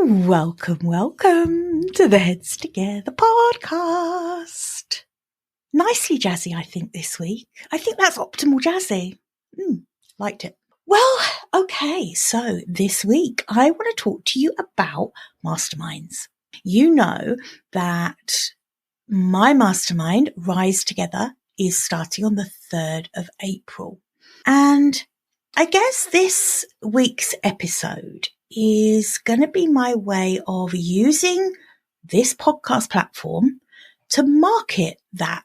Welcome to the Heads Together podcast. Nicely jazzy, I think, this week. I think that's optimal jazzy. Liked it. Well, okay, so this week I want to talk to you about masterminds. You know that my mastermind, Rise Together, is starting on the 3rd of April. And I guess this week's episode is going to be my way of using this podcast platform to market that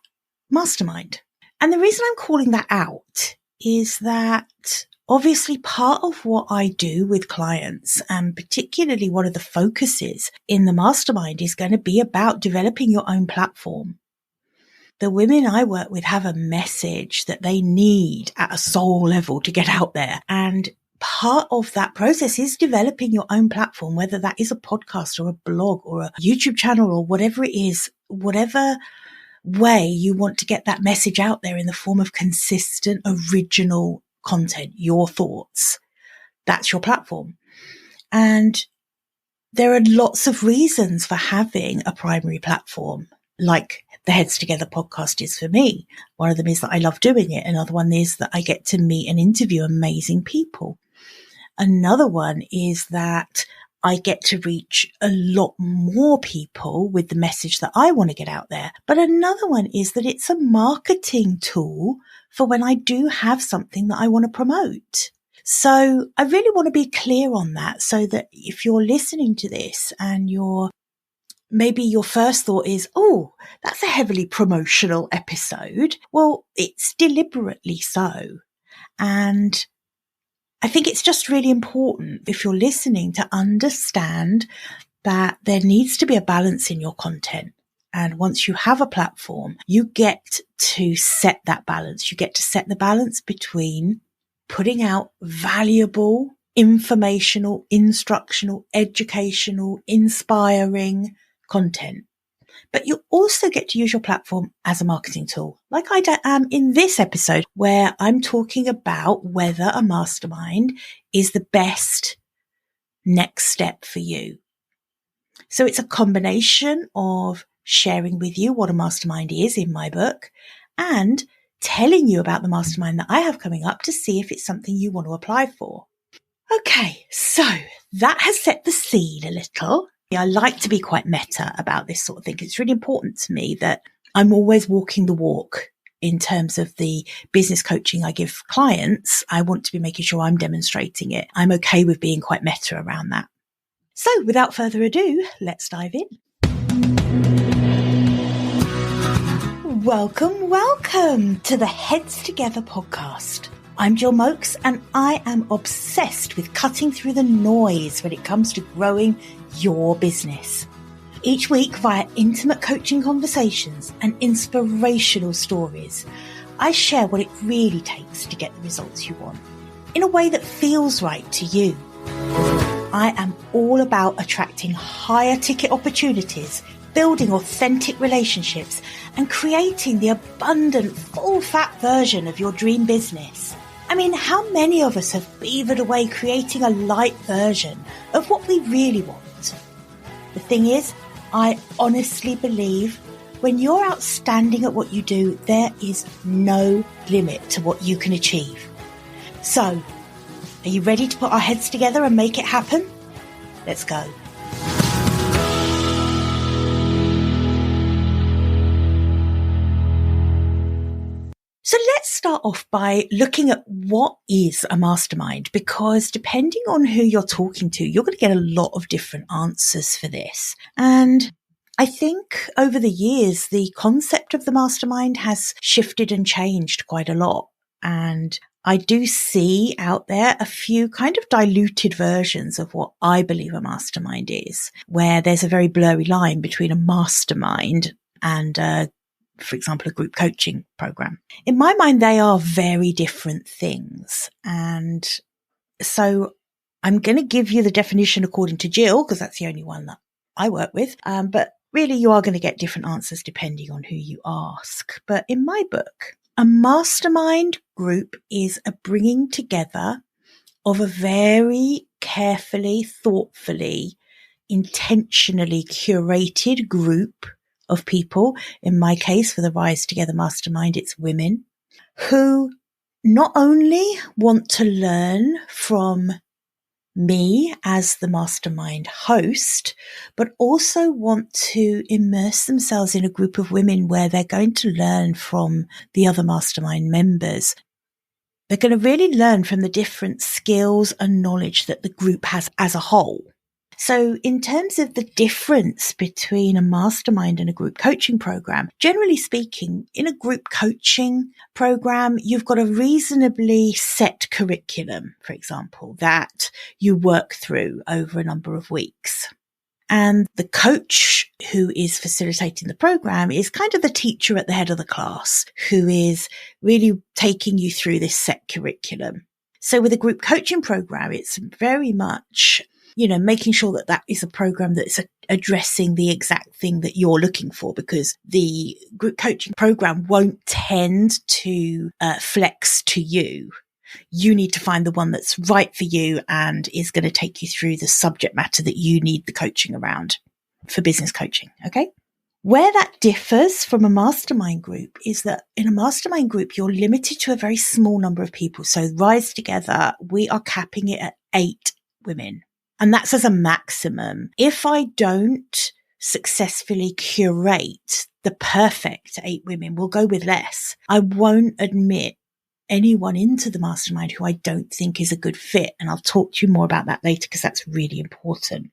mastermind. And the reason I'm calling that out is that obviously part of what I do with clients, and particularly one of the focuses in the mastermind, is going to be about developing your own platform. The women I work with have a message that they need at a soul level to get out there. And part of that process is developing your own platform, whether that is a podcast or a blog or a YouTube channel or whatever it is, whatever way you want to get that message out there in the form of consistent, original content, your thoughts. That's your platform. And there are lots of reasons for having a primary platform, like the Heads Together podcast is for me. One of them is that I love doing it. Another one is that I get to meet and interview amazing people. Another one is that I get to reach a lot more people with the message that I want to get out there. But another one is that it's a marketing tool for when I do have something that I want to promote. So I really want to be clear on that, so that if you're listening to this and maybe your first thought is, oh, that's a heavily promotional episode. Well, it's deliberately so. And I think it's just really important, if you're listening, to understand that there needs to be a balance in your content. And once you have a platform, you get to set that balance. You get to set the balance between putting out valuable, informational, instructional, educational, inspiring content. But you also get to use your platform as a marketing tool, like I am in this episode, where I'm talking about whether a mastermind is the best next step for you. So it's a combination of sharing with you what a mastermind is in my book and telling you about the mastermind that I have coming up to see if it's something you want to apply for. Okay, so that has set the scene a little. I like to be quite meta about this sort of thing. It's really important to me that I'm always walking the walk in terms of the business coaching I give clients. I want to be making sure I'm demonstrating it. I'm okay with being quite meta around that. So without further ado, let's dive in. Welcome to the Heads Together podcast. I'm Jill Mokes, and I am obsessed with cutting through the noise when it comes to growing your business. Each week, via intimate coaching conversations and inspirational stories, I share what it really takes to get the results you want in a way that feels right to you. I am all about attracting higher ticket opportunities, building authentic relationships, and creating the abundant, full-fat version of your dream business. I mean, how many of us have beavered away creating a light version of what we really want? The thing is, I honestly believe when you're outstanding at what you do, there is no limit to what you can achieve. So, are you ready to put our heads together and make it happen? Let's go. So let's start off by looking at what is a mastermind, because depending on who you're talking to, you're going to get a lot of different answers for this. And I think over the years, the concept of the mastermind has shifted and changed quite a lot. And I do see out there a few kind of diluted versions of what I believe a mastermind is, where there's a very blurry line between a mastermind and for example, a group coaching program. In my mind, they are very different things. And so I'm going to give you the definition according to Jill, because that's the only one that I work with. But really, you are going to get different answers depending on who you ask. But in my book, a mastermind group is a bringing together of a very carefully, thoughtfully intentionally curated group of people. In my case, for the Rise Together Mastermind, it's women who not only want to learn from me as the mastermind host, but also want to immerse themselves in a group of women where they're going to learn from the other mastermind members. They're going to really learn from the different skills and knowledge that the group has as a whole. So in terms of the difference between a mastermind and a group coaching program, generally speaking, in a group coaching program, you've got a reasonably set curriculum, for example, that you work through over a number of weeks. And the coach who is facilitating the program is kind of the teacher at the head of the class who is really taking you through this set curriculum. So with a group coaching program, it's very much making sure that that is a program that's addressing the exact thing that you're looking for, because the group coaching program won't tend to flex to you. You need to find the one that's right for you and is going to take you through the subject matter that you need the coaching around for business coaching. Okay. Where that differs from a mastermind group is that in a mastermind group, you're limited to a very small number of people. So Rise Together, we are capping it at 8 women. And that's as a maximum. If I don't successfully curate the perfect 8 women, we'll go with less. I won't admit anyone into the mastermind who I don't think is a good fit. And I'll talk to you more about that later because that's really important.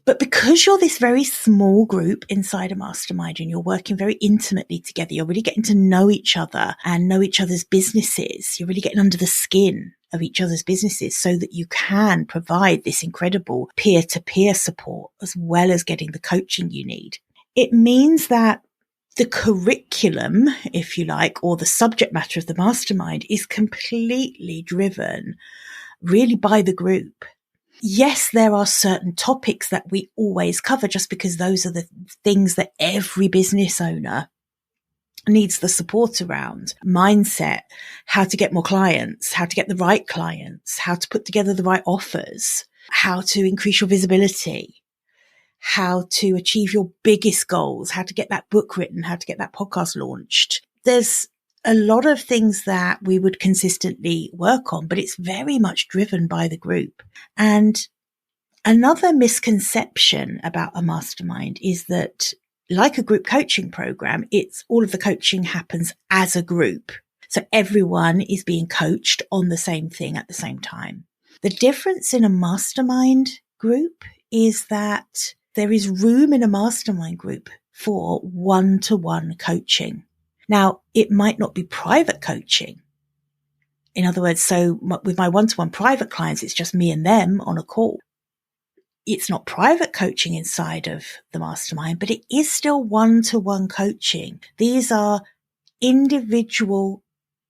But because you're this very small group inside a mastermind and you're working very intimately together, you're really getting to know each other and know each other's businesses. You're really getting under the skin of each other's businesses so that you can provide this incredible peer-to-peer support as well as getting the coaching you need. It means that the curriculum, if you like, or the subject matter of the mastermind is completely driven really by the group. Yes, there are certain topics that we always cover just because those are the things that every business owner needs the support around. Mindset, how to get more clients, how to get the right clients, how to put together the right offers, how to increase your visibility, how to achieve your biggest goals, how to get that book written, how to get that podcast launched. There's a lot of things that we would consistently work on, but it's very much driven by the group. And another misconception about a mastermind is that, like a group coaching program, it's all of the coaching happens as a group. So everyone is being coached on the same thing at the same time. The difference in a mastermind group is that there is room in a mastermind group for one-to-one coaching. Now, it might not be private coaching. In other words, so with my one-to-one private clients, it's just me and them on a call. It's not private coaching inside of the mastermind, but it is still one-to-one coaching. These are individual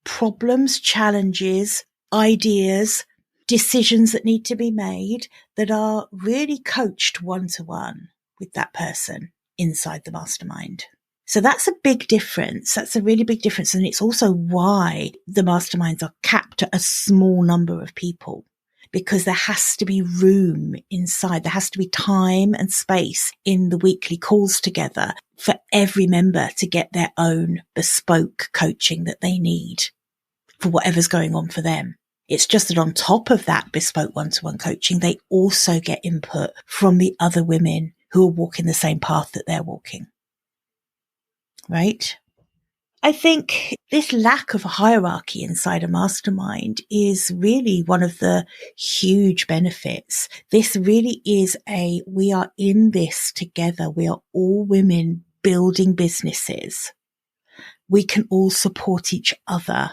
problems, challenges, ideas, decisions that need to be made that are really coached one-to-one with that person inside the mastermind. So that's a big difference. That's a really big difference. And it's also why the masterminds are capped at a small number of people, because there has to be room inside. There has to be time and space in the weekly calls together for every member to get their own bespoke coaching that they need for whatever's going on for them. It's just that on top of that bespoke one-to-one coaching, they also get input from the other women who are walking the same path that they're walking. Right? I think this lack of a hierarchy inside a mastermind is really one of the huge benefits. This really is we are in this together. We are all women building businesses. We can all support each other.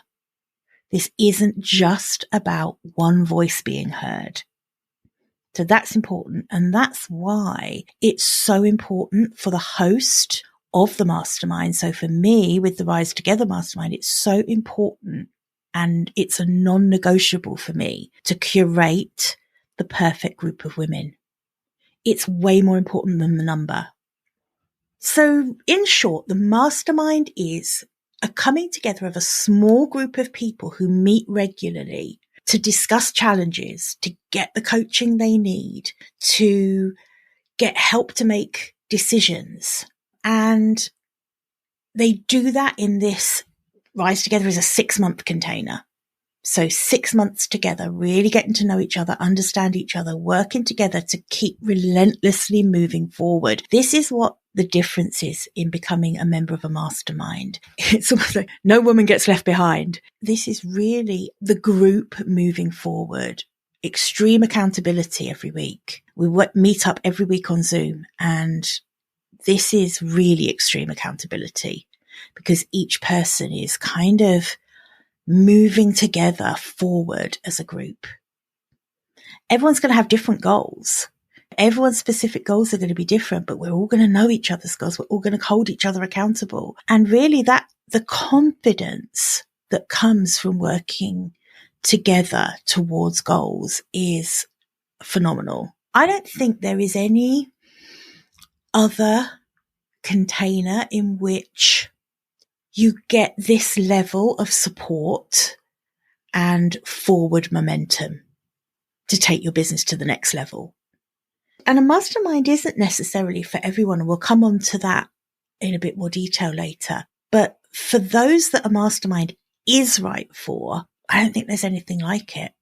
This isn't just about one voice being heard. So that's important. And that's why it's so important for the host of the mastermind. So for me, with the Rise Together Mastermind, it's so important and it's a non-negotiable for me to curate the perfect group of women. It's way more important than the number. So in short, the mastermind is a coming together of a small group of people who meet regularly to discuss challenges, to get the coaching they need, to get help to make decisions. And they do that in this Rise Together as a 6-month container. So 6 months together, really getting to know each other, understand each other, working together to keep relentlessly moving forward. This is what the difference is in becoming a member of a mastermind. It's almost like no woman gets left behind. This is really the group moving forward. Extreme accountability every week. We meet up every week on Zoom, and this is really extreme accountability because each person is kind of moving together forward as a group. Everyone's going to have different goals. Everyone's specific goals are going to be different, but we're all going to know each other's goals. We're all going to hold each other accountable. And really that the confidence that comes from working together towards goals is phenomenal. I don't think there is any other container in which you get this level of support and forward momentum to take your business to the next level. And a mastermind isn't necessarily for everyone, and we'll come on to that in a bit more detail later. But for those that a mastermind is right for, I don't think there's anything like it.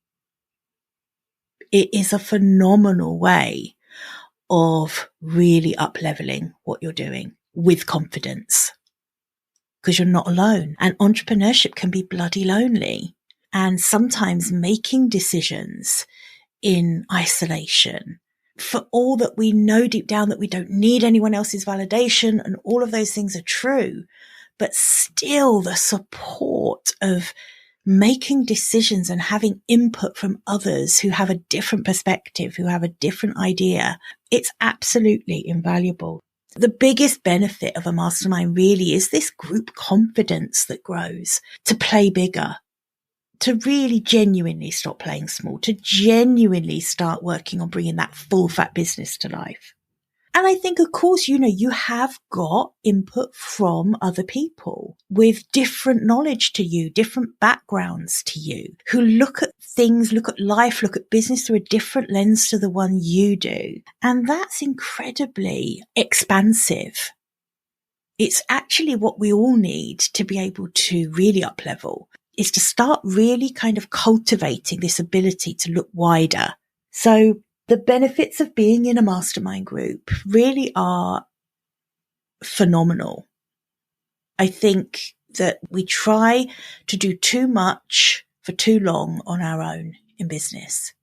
It is a phenomenal way of really up-leveling what you're doing with confidence. Because you're not alone. And entrepreneurship can be bloody lonely. And sometimes making decisions in isolation, for all that we know deep down that we don't need anyone else's validation, and all of those things are true, but still the support of making decisions and having input from others who have a different perspective, who have a different idea, it's absolutely invaluable. The biggest benefit of a mastermind really is this group confidence that grows to play bigger, to really genuinely stop playing small, to genuinely start working on bringing that full fat business to life. And I think, of course, you have got input from other people with different knowledge to you, different backgrounds to you, who look at things, look at life, look at business through a different lens to the one you do. And that's incredibly expansive. It's actually what we all need to be able to really up level, is to start really kind of cultivating this ability to look wider. So the benefits of being in a mastermind group really are phenomenal. I think that we try to do too much for too long on our own in business.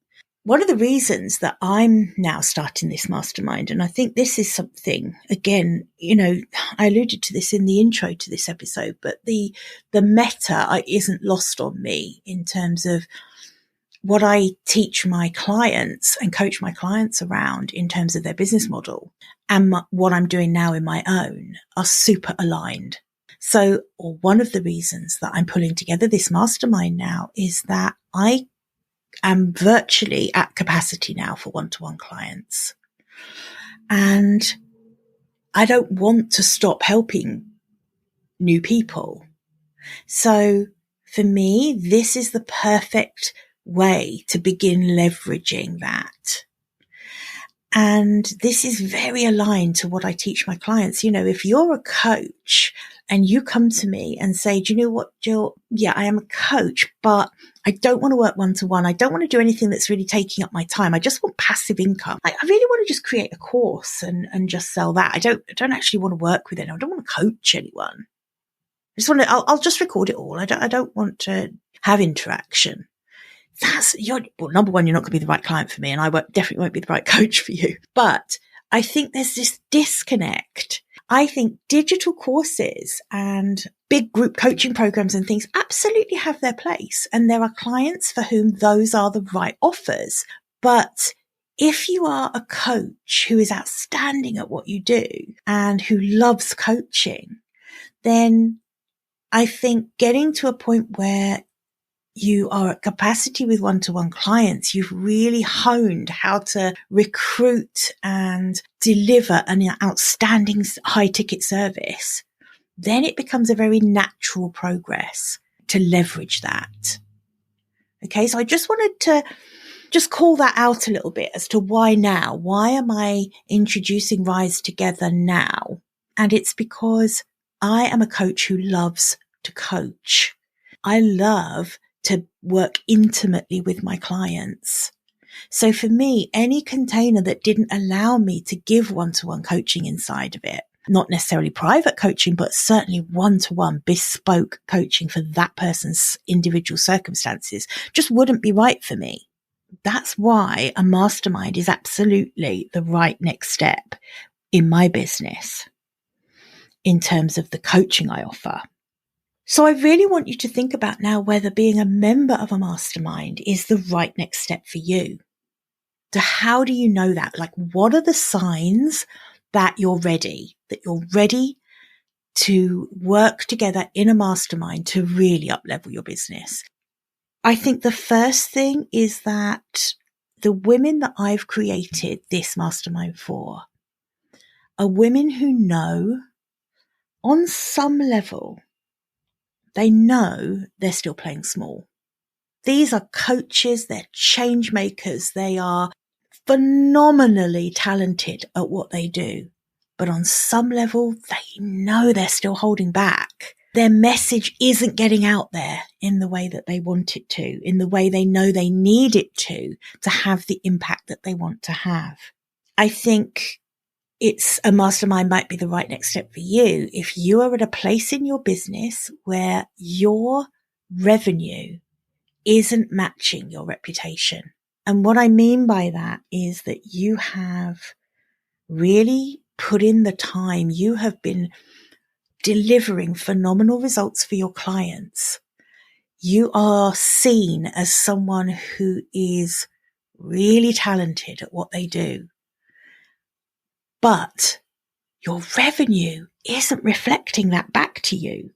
One of the reasons that I'm now starting this mastermind, and I think this is something, again, I alluded to this in the intro to this episode, but the meta isn't lost on me in terms of what I teach my clients and coach my clients around in terms of their business model and what I'm doing now in my own are super aligned. So one of the reasons that I'm pulling together this mastermind now is that I am virtually at capacity now for one-to-one clients. And I don't want to stop helping new people. So for me, this is the perfect way to begin leveraging that. And this is very aligned to what I teach my clients. If you're a coach and you come to me and say, do you know what, Jill? Yeah, I am a coach, but I don't want to work one-to-one. I don't want to do anything that's really taking up my time. I just want passive income. I really want to just create a course and just sell that. I don't actually want to work with anyone. I don't want to coach anyone. I just want to, I'll just record it all. I don't want to have interaction. Number one, you're not going to be the right client for me, and I definitely won't be the right coach for you. But I think there's this disconnect. I think digital courses and big group coaching programs and things absolutely have their place. And there are clients for whom those are the right offers. But if you are a coach who is outstanding at what you do and who loves coaching, then I think getting to a point where you are at capacity with one-to-one clients, you've really honed how to recruit and deliver an outstanding high-ticket service, then it becomes a very natural progress to leverage that. Okay, so I just wanted to just call that out a little bit as to why now. Why am I introducing Rise Together now? And it's because I am a coach who loves to coach. I love to work intimately with my clients. So for me, any container that didn't allow me to give one-to-one coaching inside of it, not necessarily private coaching, but certainly one-to-one bespoke coaching for that person's individual circumstances, just wouldn't be right for me. That's why a mastermind is absolutely the right next step in my business in terms of the coaching I offer. So I really want you to think about now whether being a member of a mastermind is the right next step for you. So how do you know that? Like, what are the signs that you're ready to work together in a mastermind to really up-level your business? I think the first thing is that the women that I've created this mastermind for are women who know on some level, they know they're still playing small. These are coaches, they're change makers, they are phenomenally talented at what they do. But on some level, they know they're still holding back. Their message isn't getting out there in the way that they want it to, in the way they know they need it to have the impact that they want to have. I think it's a mastermind might be the right next step for you if you are at a place in your business where your revenue isn't matching your reputation. And what I mean by that is that you have really put in the time. You have been delivering phenomenal results for your clients. You are seen as someone who is really talented at what they do. But your revenue isn't reflecting that back to you.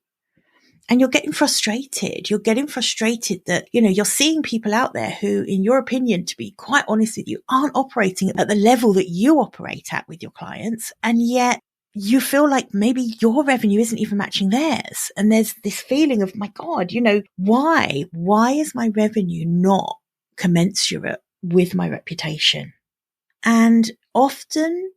And you're getting frustrated. You're getting frustrated that, you're seeing people out there who, in your opinion, to be quite honest with you, aren't operating at the level that you operate at with your clients. And yet you feel like maybe your revenue isn't even matching theirs. And there's this feeling of, my God, why? Why is my revenue not commensurate with my reputation? And often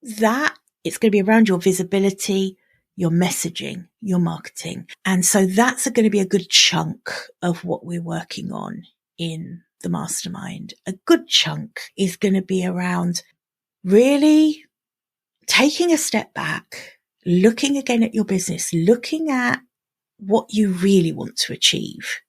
that it's going to be around your visibility, your messaging, your marketing. And so that's going to be a good chunk of what we're working on in the mastermind. A good chunk is going to be around really taking a step back, looking again at your business, looking at what you really want to achieve.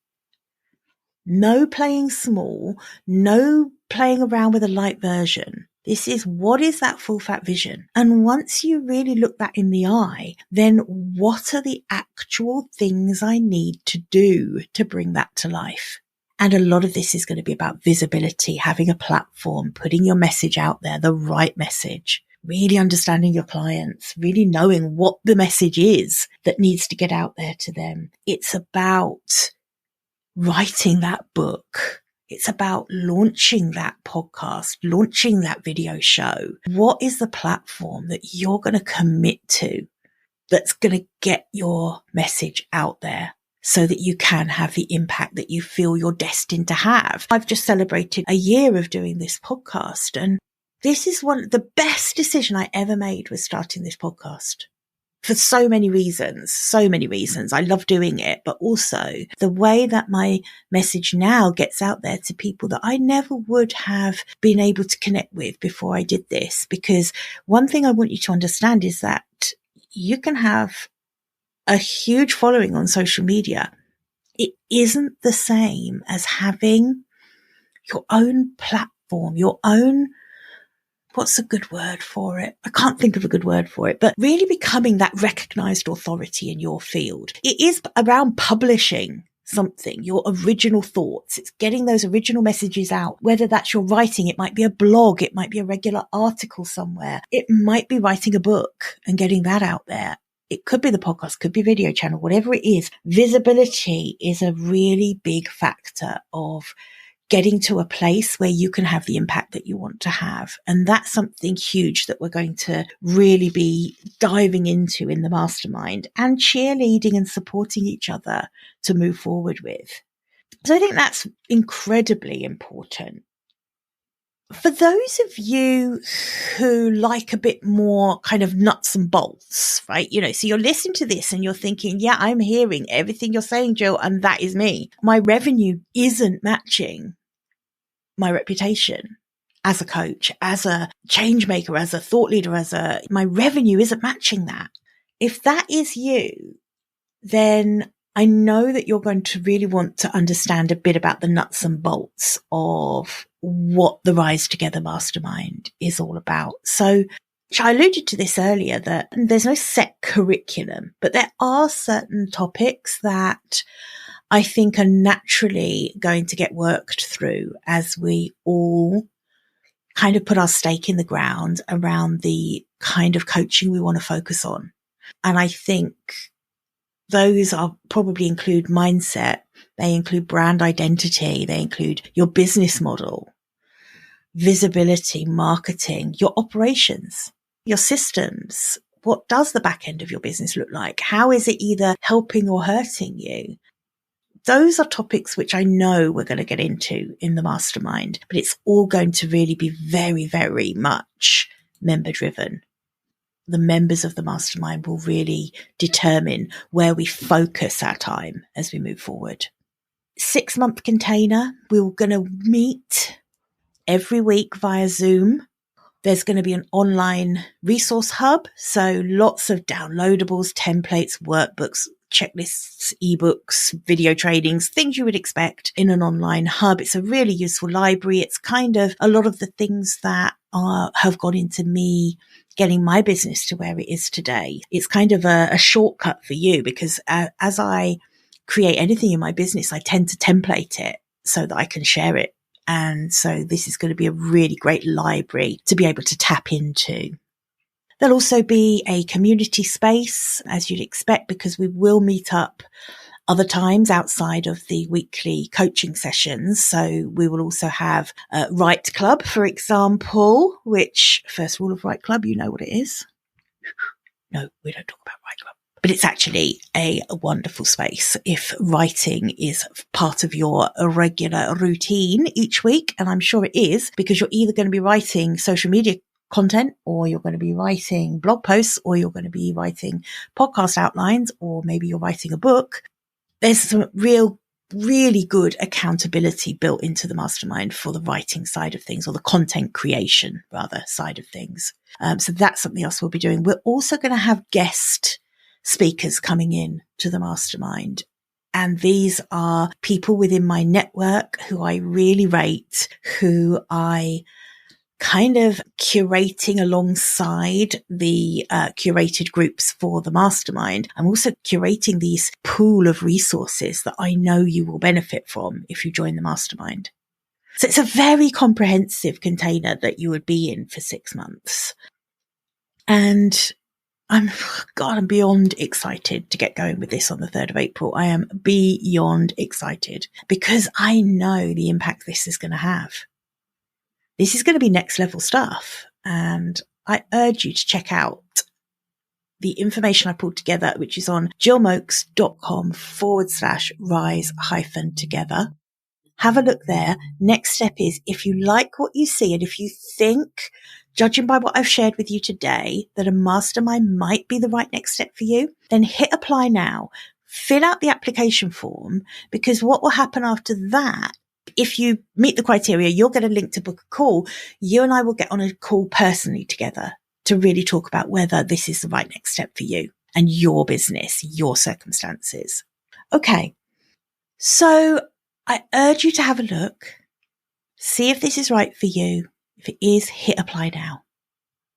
No playing small, no playing around with a light version. This is what is that full fat vision? And once you really look that in the eye, then what are the actual things I need to do to bring that to life? And a lot of this is going to be about visibility, having a platform, putting your message out there, the right message, really understanding your clients, really knowing what the message is that needs to get out there to them. It's about writing that book. It's about launching that podcast, launching that video show. What is the platform that you're going to commit to that's going to get your message out there so that you can have the impact that you feel you're destined to have? I've just celebrated a year of doing this podcast, and this is the best decision I ever made was starting this podcast. For so many reasons. I love doing it, but also the way that my message now gets out there to people that I never would have been able to connect with before I did this. Because one thing I want you to understand is that you can have a huge following on social media. It isn't the same as having your own platform, your own, what's a good word for it? I can't think of a good word for it, but really becoming that recognized authority in your field. It is around publishing something, your original thoughts. It's getting those original messages out, whether that's your writing, it might be a blog, it might be a regular article somewhere. It might be writing a book and getting that out there. It could be the podcast, could be video channel, whatever it is. Visibility is a really big factor of getting to a place where you can have the impact that you want to have. And that's something huge that we're going to really be diving into in the mastermind and cheerleading and supporting each other to move forward with. So I think that's incredibly important. For those of you who like a bit more kind of nuts and bolts, right? So you're listening to this and you're thinking, yeah, I'm hearing everything you're saying, Jill, and that is me. My revenue isn't matching my reputation as a coach, as a change maker, as a thought leader, my revenue isn't matching that. If that is you, then I know that you're going to really want to understand a bit about the nuts and bolts of what the Rise Together Mastermind is all about. So I alluded to this earlier, that there's no set curriculum, but there are certain topics that I think are naturally going to get worked through as we all kind of put our stake in the ground around the kind of coaching we want to focus on. And I think those probably include mindset. They include brand identity. They include your business model, visibility, marketing, your operations, your systems. What does the back end of your business look like? How is it either helping or hurting you? Those are topics which I know we're going to get into in the mastermind, but it's all going to really be very, very much member driven. The members of the mastermind will really determine where we focus our time as we move forward. 6-month container. We're going to meet every week via Zoom. There's going to be an online resource hub. So lots of downloadables, templates, workbooks, checklists, ebooks, video trainings, things you would expect in an online hub. It's a really useful library. It's kind of a lot of the things that have gone into me getting my business to where it is today. It's kind of a shortcut for you, because as I create anything in my business, I tend to template it so that I can share it. And so this is going to be a really great library to be able to tap into. There'll also be a community space, as you'd expect, because we will meet up other times outside of the weekly coaching sessions. So we will also have Right Club, for example, which, first rule of Right Club, you know what it is. No, we don't talk about Right Club. But it's actually a wonderful space if writing is part of your regular routine each week. And I'm sure it is, because you're either going to be writing social media content, or you're going to be writing blog posts, or you're going to be writing podcast outlines, or maybe you're writing a book. There's some really good accountability built into the mastermind for the writing side of things, or the content creation rather side of things. So that's something else we'll be doing. We're also going to have guest speakers coming in to the mastermind. And these are people within my network who I really rate, who I kind of curating alongside the curated groups for the mastermind. I'm also curating these pool of resources that I know you will benefit from if you join the mastermind. So it's a very comprehensive container that you would be in for 6 months. And I'm beyond excited to get going with this on the 3rd of April. I am beyond excited because I know the impact this is going to have. This is going to be next level stuff. And I urge you to check out the information I pulled together, which is on jillmokes.com/rise-together. Have a look there. Next step is, if you like what you see, and if you think, judging by what I've shared with you today, that a mastermind might be the right next step for you, then hit apply now. Fill out the application form, because what will happen after that, if you meet the criteria, you'll get a link to book a call. You and I will get on a call personally together to really talk about whether this is the right next step for you and your business, your circumstances. Okay. So I urge you to have a look, see if this is right for you. If it is, hit apply now.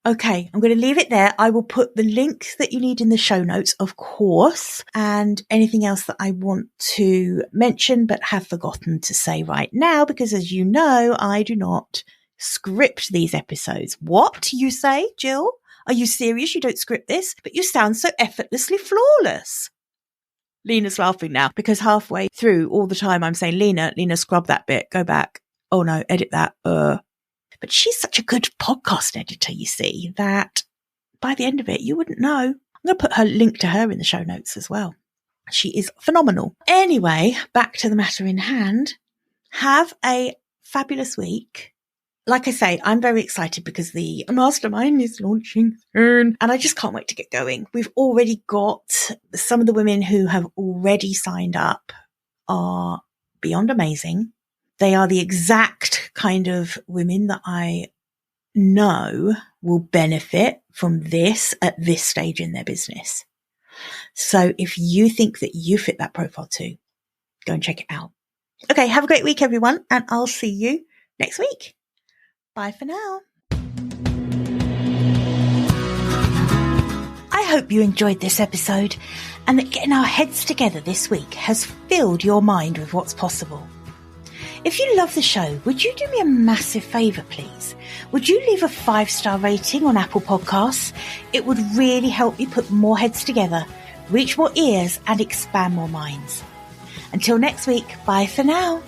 Okay, I'm going to leave it there. I will put the links that you need in the show notes, of course, and anything else that I want to mention but have forgotten to say right now, because as you know, I do not script these episodes. What, you say, Jill? Are you serious? You don't script this? But you sound so effortlessly flawless. Lena's laughing now, because halfway through all the time I'm saying, Lena, scrub that bit, go back. Oh no, edit that. But she's such a good podcast editor, you see, that by the end of it, you wouldn't know. I'm going to put her link to her in the show notes as well. She is phenomenal. Anyway, back to the matter in hand. Have a fabulous week. like I say, I'm very excited because the Mastermind is launching soon and I just can't wait to get going. We've already got some of the women who have already signed up are beyond amazing. They are the exact kind of women that I know will benefit from this at this stage in their business. So if you think that you fit that profile too, go and check it out. Okay, have a great week, everyone, and I'll see you next week. Bye for now. I hope you enjoyed this episode and that getting our heads together this week has filled your mind with what's possible. If you love the show, would you do me a massive favour, please? Would you leave a 5-star rating on Apple Podcasts? It would really help me put more heads together, reach more ears and expand more minds. Until next week, bye for now.